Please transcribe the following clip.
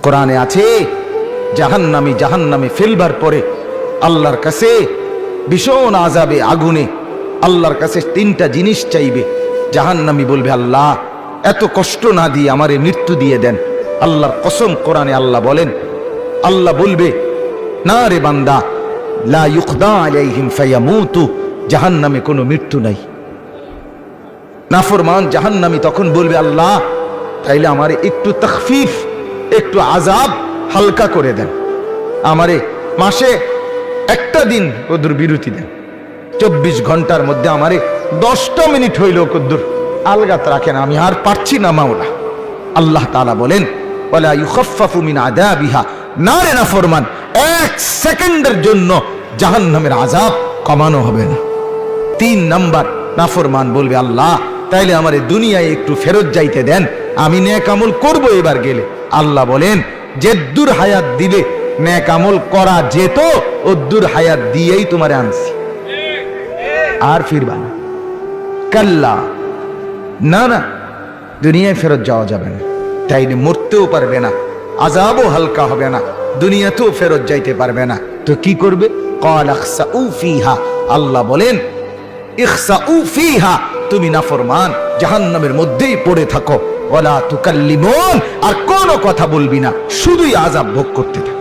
কোরআনে আছে জাহান্নামে ফেলবার পরে আল্লাহর কাছে ভীষণ আযাবে আগুনে আল্লাহর কাছে তিনটা জিনিস চাইবে। জাহান্নামী বলবে, আল্লাহ এত কষ্ট না দিয়ে আমারে মৃত্যু দিয়ে দেন। আল্লাহর কসম, কোরআনে আল্লাহ বলেন, আল্লাহ বলবে, না রে বান্দা, লা ইউকদা আলাইহিম ফায়ামুতু, জাহান্নামে কোনো মৃত্যু নাই। নাফরমান জাহান্নামী তখন বলবে, আল্লাহ তাইলে আমারে একটু তাখফিফ, একটু আযাব হালকা করে দেন, আমারে মাসে একটা দিন কদ্দুর বিরতি দেন, 24 ঘন্টার মধ্যে আমারে 10টা মিনিট হইলেও কদ্দুর আলগাত রাখেন, আমি আর পারছি না মাওলা। আল্লাহ তাআলা বলেন, ওয়ালা ইউখাফফাফু মিন আযাবিহা, না রে নাফরমান, 1 সেকেন্ডের জন্য জাহান্নামের আযাব কমানো হবে না। 3 নাম্বার, নাফরমান বলবে, আল্লাহ তাইলে আমারে দুনিয়ায় একটু ফেরত যাইতে দেন, আমি নেক আমল করব এবার গেলে। আল্লাহ বলেন, যেদ্দুর হায়াত দিলে নেক আমল করা যেত, ওদ্দুর হায়াত দিয়েই তোমারে আনছি, আর ফিরবা না। কাল্লা, না না, দুনিয়ায় ফেরত যাওয়া যাবে না, তাইলে মরতেও পারবে না, আযাবও হালকা হবে না, দুনিয়াতেও ফেরত যাইতে পারবে না। তো কি করবে? ক্বাল ইখসাউ ফিহা, আল্লাহ বলেন, ইখসাউ ফিহা, তুমি নাফরমান জাহান্নামের মধ্যেই পড়ে থাকো, ওয়ালা তুকাল্লিমুন, আর কোনো কথা বলবি না, শুধুই আযাব ভোগ করতে থাকো।